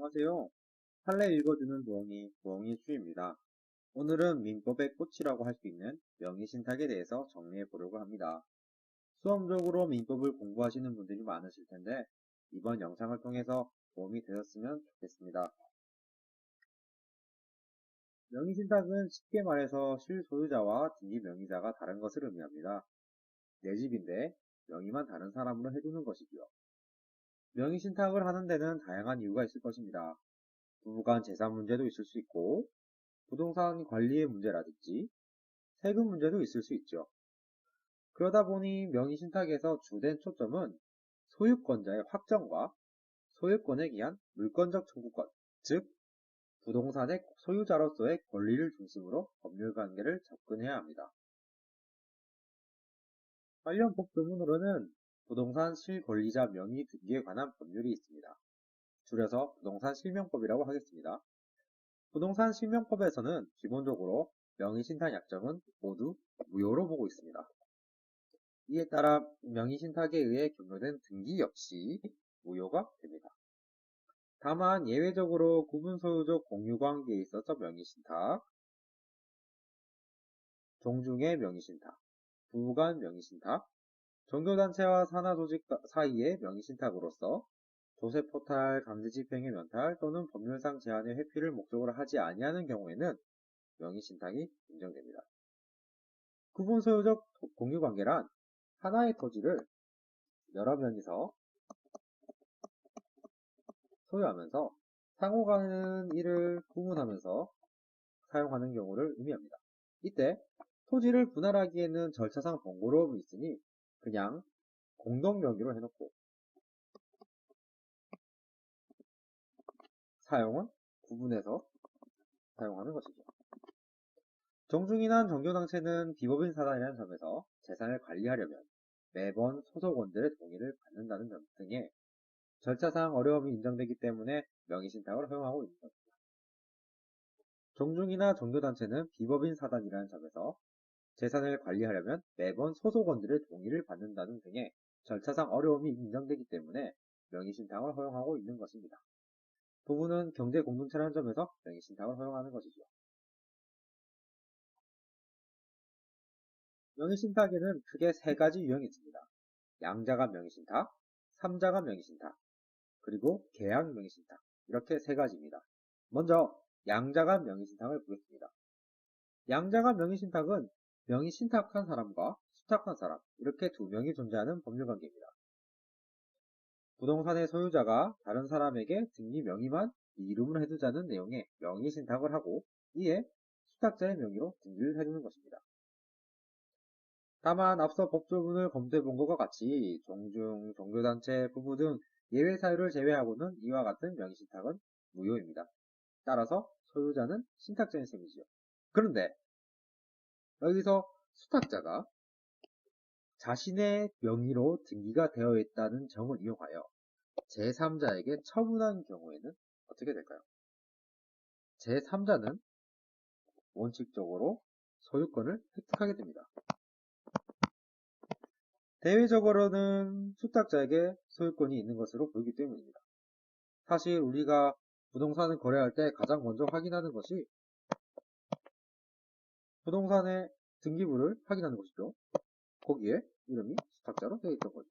안녕하세요. 판례 읽어주는 부엉이 수입니다. 오늘은 민법의 꽃이라고 할 수 있는 명의신탁에 대해서 정리해 보려고 합니다. 수험적으로 민법을 공부하시는 분들이 많으실 텐데 이번 영상을 통해서 도움이 되셨으면 좋겠습니다. 명의신탁은 쉽게 말해서 실소유자와 등기명의자가 다른 것을 의미합니다. 내 집인데 명의만 다른 사람으로 해두는 것이지요. 명의신탁을 하는 데는 다양한 이유가 있을 것입니다. 부부간 재산 문제도 있을 수 있고 부동산 관리의 문제라든지 세금 문제도 있을 수 있죠. 그러다 보니 명의신탁에서 주된 초점은 소유권자의 확정과 소유권에 기한 물권적 청구권, 즉 부동산의 소유자로서의 권리를 중심으로 법률관계를 접근해야 합니다. 관련 법조문으로는 부동산 실권리자 명의 등기에 관한 법률이 있습니다. 줄여서 부동산 실명법이라고 하겠습니다. 부동산 실명법에서는 기본적으로 명의신탁 약정은 모두 무효로 보고 있습니다. 이에 따라 명의신탁에 의해 종료된 등기 역시 무효가 됩니다. 다만 예외적으로 구분소유적 공유관계에 있어서 명의신탁, 종중의 명의신탁, 부부간 명의신탁, 종교단체와 산하조직 사이의 명의신탁으로서 조세포탈, 강제집행의 면탈 또는 법률상 제한의 회피를 목적으로 하지 아니하는 경우에는 명의신탁이 인정됩니다. 구분소유적 공유관계란 하나의 토지를 여러 명이서 소유하면서 상호가는 이를 구분하면서 사용하는 경우를 의미합니다. 이때 토지를 분할하기에는 절차상 번거로움이 있으니 그냥 공동명의로 해놓고 사용은 구분해서 사용하는 것이죠. 정중이나 종교단체는 비법인 사단이라는 점에서 재산을 관리하려면 매번 소속원들의 동의를 받는다는 점 등의 절차상 어려움이 인정되기 때문에 명의신탁을 허용하고 있는 것입니다. 종중이나 종교단체는 비법인 사단이라는 점에서 재산을 관리하려면 매번 소속원들의 동의를 받는다는 등의 절차상 어려움이 인정되기 때문에 명의신탁을 허용하고 있는 것입니다. 부부는 경제공동체라는 점에서 명의신탁을 허용하는 것이죠. 명의신탁에는 크게 세 가지 유형이 있습니다. 양자간 명의신탁, 삼자간 명의신탁, 그리고 계약 명의신탁, 이렇게 세 가지입니다. 먼저 양자간 명의신탁을 보겠습니다. 양자간 명의신탁은 명의신탁한 사람과 수탁한 사람, 이렇게 두 명이 존재하는 법률관계입니다. 부동산의 소유자가 다른 사람에게 등기 명의만 이름을 해두자는 내용의 명의신탁을 하고 이에 수탁자의 명의로 등기를 해두는 것입니다. 다만 앞서 법조문을 검토해 본 것과 같이 종중, 종교단체, 부부 등 예외 사유를 제외하고는 이와 같은 명의신탁은 무효입니다. 따라서 소유자는 신탁자인 셈이지요. 그런데 여기서 수탁자가 자신의 명의로 등기가 되어 있다는 점을 이용하여 제3자에게 처분한 경우에는 어떻게 될까요? 제3자는 원칙적으로 소유권을 획득하게 됩니다. 대외적으로는 수탁자에게 소유권이 있는 것으로 보이기 때문입니다. 사실 우리가 부동산을 거래할 때 가장 먼저 확인하는 것이 부동산의 등기부를 확인하는 것이죠. 거기에 이름이 수탁자로 되어 있던 거죠.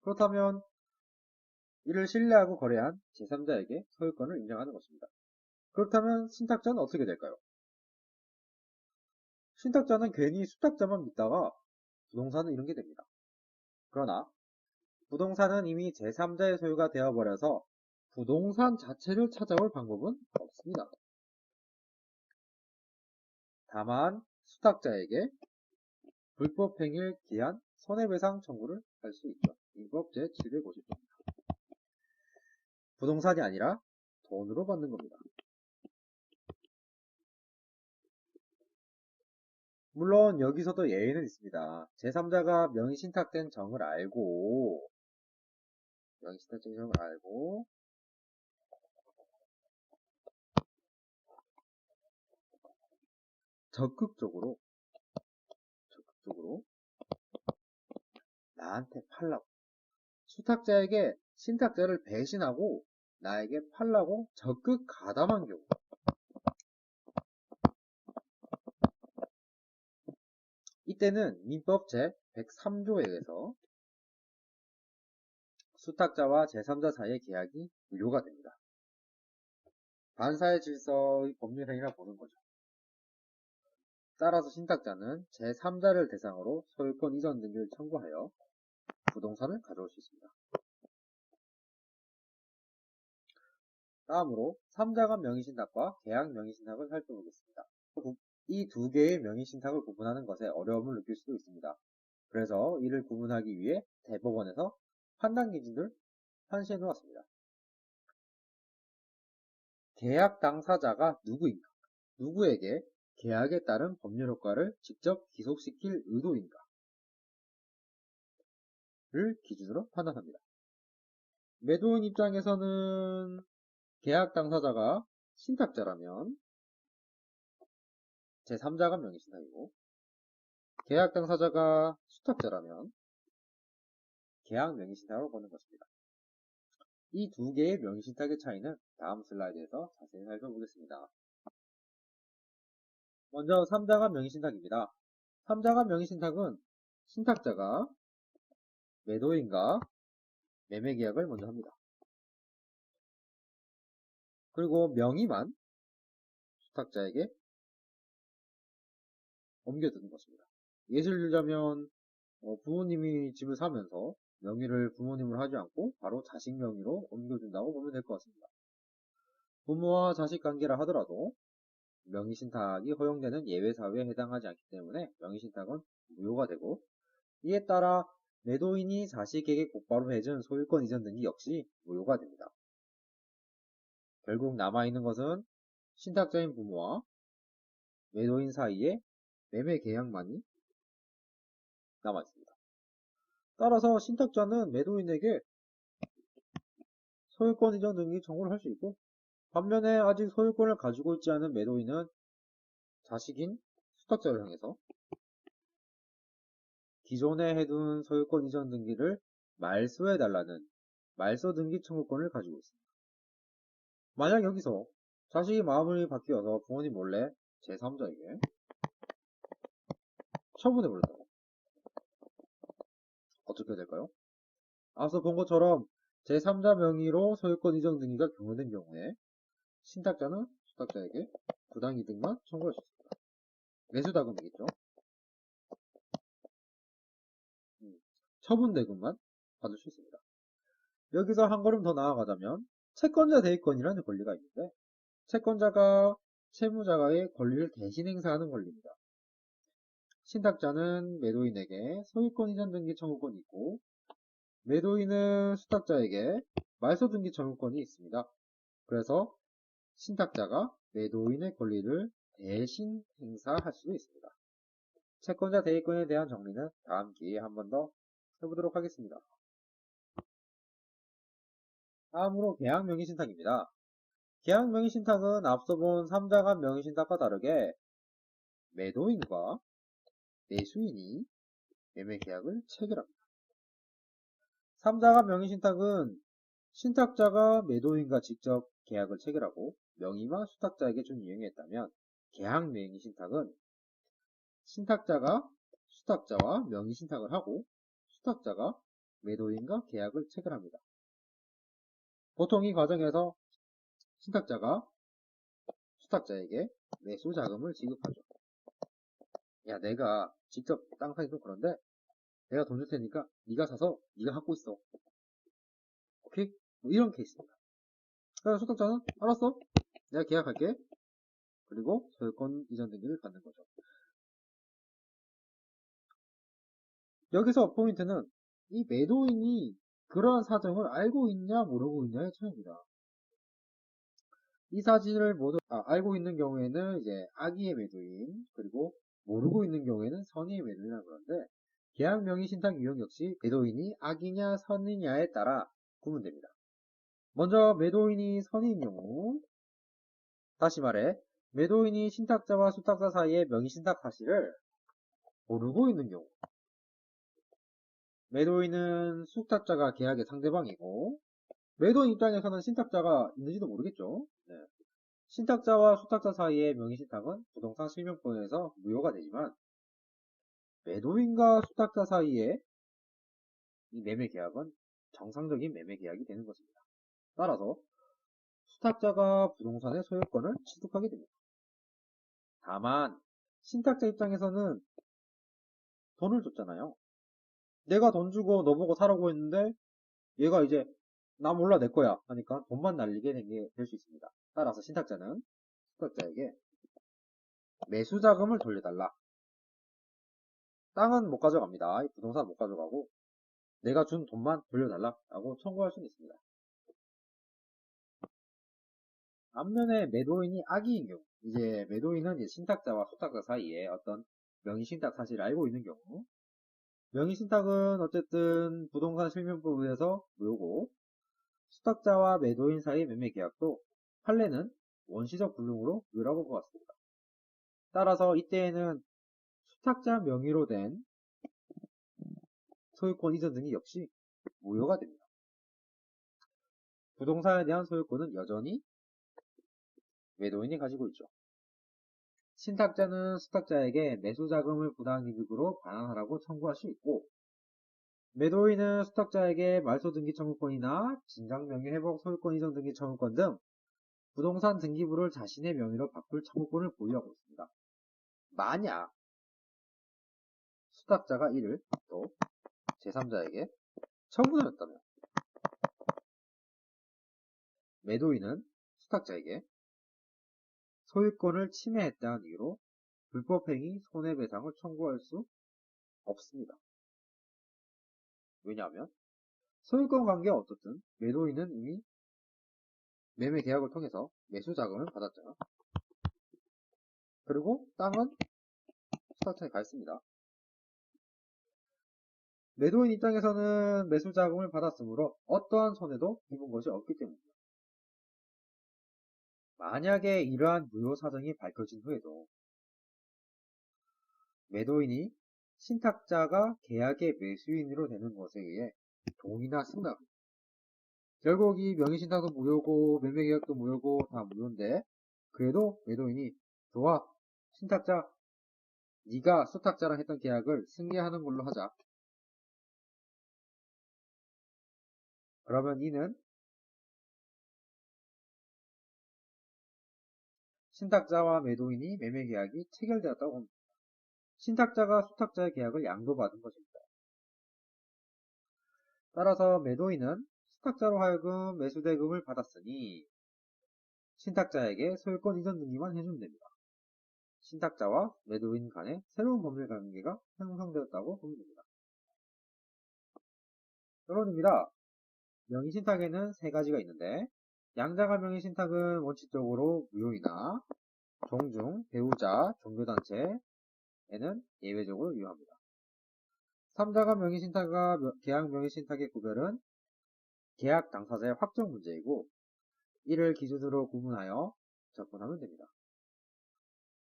그렇다면 이를 신뢰하고 거래한 제3자에게 소유권을 인정하는 것입니다. 그렇다면 신탁자는 어떻게 될까요? 신탁자는 괜히 수탁자만 믿다가 부동산을 잃게 됩니다. 그러나 부동산은 이미 제3자의 소유가 되어버려서 부동산 자체를 찾아올 방법은 없습니다. 다만 수탁자에게 불법행위에 기한 손해배상 청구를 할 수 있죠. 민법 제750조입니다. 부동산이 아니라 돈으로 받는 겁니다. 물론 여기서도 예외는 있습니다. 제3자가 명의신탁된 점을 알고 적극적으로 나한테 팔라고 수탁자에게 신탁자를 배신하고 나에게 팔라고 적극 가담한 경우, 이때는 민법 제103조에 의해서 수탁자와 제3자 사이의 계약이 무효가 됩니다. 반사의 질서의 법률행위라 보는 거죠. 따라서 신탁자는 제3자를 대상으로 소유권 이전 등기를 청구하여 부동산을 가져올 수 있습니다. 다음으로 3자 간 명의신탁과 계약 명의신탁을 살펴보겠습니다. 이 두 개의 명의신탁을 구분하는 것에 어려움을 느낄 수도 있습니다. 그래서 이를 구분하기 위해 대법원에서 판단 기준을 판시해 놓았습니다. 계약 당사자가 누구인가? 누구에게 계약에 따른 법률 효과를 직접 기속시킬 의도인가를 기준으로 판단합니다. 매도인 입장에서는 계약 당사자가 신탁자라면 제3자 간 명의신탁이고, 계약 당사자가 수탁자라면 계약 명의신탁으로 보는 것입니다. 이 두 개의 명의신탁의 차이는 다음 슬라이드에서 자세히 살펴보겠습니다. 먼저 3자 간 명의신탁입니다. 3자 간 명의신탁은 신탁자가 매도인과 매매계약을 먼저 합니다. 그리고 명의만 수탁자에게 옮겨두는 것입니다. 예시를 들자면 부모님이 집을 사면서 명의를 부모님을 하지 않고 바로 자식 명의로 옮겨준다고 보면 될 것 같습니다. 부모와 자식 관계라 하더라도 명의신탁이 허용되는 예외사유에 해당하지 않기 때문에 명의신탁은 무효가 되고, 이에 따라 매도인이 자식에게 곧바로 해준 소유권 이전 등기 역시 무효가 됩니다. 결국 남아있는 것은 신탁자인 부모와 매도인 사이의 매매 계약만이 남아있습니다. 따라서 신탁자는 매도인에게 소유권 이전 등기 청구를 할 수 있고, 반면에 아직 소유권을 가지고 있지 않은 매도인은 자식인 수탁자를 향해서 기존에 해둔 소유권 이전 등기를 말소해달라는 말소 등기 청구권을 가지고 있습니다. 만약 여기서 자식이 마음이 바뀌어서 부모님 몰래 제3자에게 처분해버렸다고, 어떻게 될까요? 앞서 본 것처럼 제3자 명의로 소유권 이전 등기가 경로된 경우에 신탁자는 수탁자에게 부당이득만 청구할 수 있습니다. 매수자금이겠죠. 처분대금만 받을 수 있습니다. 여기서 한 걸음 더 나아가자면 채권자 대위권이라는 권리가 있는데, 채권자가 채무자가의 권리를 대신 행사하는 권리입니다. 신탁자는 매도인에게 소유권 이전 등기 청구권이 있고, 매도인은 수탁자에게 말소 등기 청구권이 있습니다. 그래서 신탁자가 매도인의 권리를 대신 행사할 수도 있습니다. 채권자 대위권에 대한 정리는 다음 기회에 한 번 더 해보도록 하겠습니다. 다음으로 계약 명의신탁입니다. 계약 명의신탁은 앞서 본 3자 간 명의신탁과 다르게 매도인과 매수인이 매매계약을 체결합니다. 3자 간 명의신탁은 신탁자가 매도인과 직접 계약을 체결하고 명의만 수탁자에게 준 이행에 했다면, 계약 명의신탁은 신탁자가 수탁자와 명의신탁을 하고 수탁자가 매도인과 계약을 체결합니다. 보통 이 과정에서 신탁자가 수탁자에게 매수자금을 지급하죠. 야, 내가 직접 땅 사기 좀 그런데 내가 돈 줄 테니까 네가 사서 네가 갖고 있어. 오케이? 뭐 이런 케이스입니다. 그래서 수탁자는 알았어, 내가 계약할게. 그리고 소유권 이전 등기를 받는 거죠. 여기서 포인트는 이 매도인이 그러한 사정을 알고 있냐 모르고 있냐의 차이입니다. 이 사실을 모두 알고 있는 경우에는 이제 악의의 매도인, 그리고 모르고 있는 경우에는 선의의 매도인이라고 그러는데, 계약 명의 신탁 유형 역시 매도인이 악이냐 선이냐에 따라 구분됩니다. 먼저 매도인이 선인 경우, 다시 말해 매도인이 신탁자와 수탁자 사이의 명의 신탁 사실을 모르고 있는 경우, 매도인은 수탁자가 계약의 상대방이고 매도인 입장에서는 신탁자가 있는지도 모르겠죠. 네. 신탁자와 수탁자 사이의 명의신탁은 부동산 실명권에서 무효가 되지만 매도인과 수탁자 사이의 이 매매 계약은 정상적인 매매 계약이 되는 것입니다. 따라서 수탁자가 부동산의 소유권을 취득하게 됩니다. 다만 신탁자 입장에서는 돈을 줬잖아요. 내가 돈 주고 너 보고 사라고 했는데 얘가 이제 나 몰라 내 거야 하니까 돈만 날리게 될 수 있습니다. 따라서 신탁자는 수탁자에게 매수 자금을 돌려달라. 땅은 못 가져갑니다. 부동산 못 가져가고 내가 준 돈만 돌려달라 라고 청구할 수는 있습니다. 반면에 매도인이 악의인 경우, 이제 매도인은 이제 신탁자와 수탁자 사이에 어떤 명의신탁 사실을 알고 있는 경우, 명의신탁은 어쨌든 부동산 실명법에 의해서 무효고, 수탁자와 매도인 사이 매매 계약도 판례는 원시적 불능으로 무효라고 보았습니다. 따라서 이때에는 수탁자 명의로 된 소유권 이전 등이 역시 무효가 됩니다. 부동산에 대한 소유권은 여전히 매도인이 가지고 있죠. 신탁자는 수탁자에게 매수자금을 부당이득으로 반환하라고 청구할 수 있고, 매도인은 수탁자에게 말소등기 청구권이나 진상명의회복 소유권 이전 등기 청구권 등 부동산 등기부를 자신의 명의로 바꿀 청구권을 보유하고 있습니다. 만약 수탁자가 이를 또 제3자에게 청구하였다면 매도인은 수탁자에게 소유권을 침해했다는 이유로 불법행위 손해배상을 청구할 수 없습니다. 왜냐하면 소유권 관계가 어떻든 매도인은 이미 매매 계약을 통해서 매수 자금을 받았잖아. 그리고 땅은 수탁자에 가 있습니다. 매도인 입장에서는 매수 자금을 받았으므로 어떠한 손해도 입은 것이 없기 때문입니다. 만약에 이러한 무효 사정이 밝혀진 후에도 매도인이 신탁자가 계약의 매수인으로 되는 것에 의해 동의나 승낙, 결국 이 명의신탁도 무효고 매매계약도 무효고 다 무효인데 그래도 매도인이 좋아 신탁자 네가 수탁자랑 했던 계약을 승계하는 걸로 하자. 그러면 이는 신탁자와 매도인이 매매계약이 체결되었다고 봅니다. 신탁자가 수탁자의 계약을 양도받은 것입니다. 따라서 매도인은 수탁자로 하여금 매수대금을 받았으니 신탁자에게 소유권 이전 등기만 해주면 됩니다. 신탁자와 매도인 간의 새로운 법률 관계가 형성되었다고 보면 됩니다. 결론입니다. 명의신탁에는 세 가지가 있는데 양자가 명의신탁은 원칙적으로 무효이나 종중, 배우자, 종교단체에는 예외적으로 유효합니다. 3자가 명의신탁과 계약 명의신탁의 구별은 계약 당사자의 확정 문제이고 이를 기준으로 구분하여 접근하면 됩니다.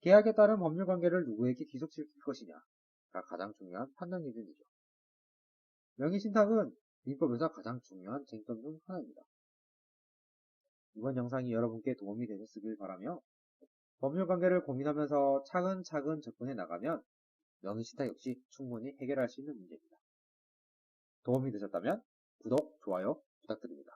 계약에 따른 법률관계를 누구에게 귀속시킬 것이냐가 가장 중요한 판단 기준이죠. 명의신탁은 민법에서 가장 중요한 쟁점 중 하나입니다. 이번 영상이 여러분께 도움이 되셨으길 바라며 법률관계를 고민하면서 차근차근 접근해 나가면 명의신탁 역시 충분히 해결할 수 있는 문제입니다. 도움이 되셨다면 구독, 좋아요 부탁드립니다.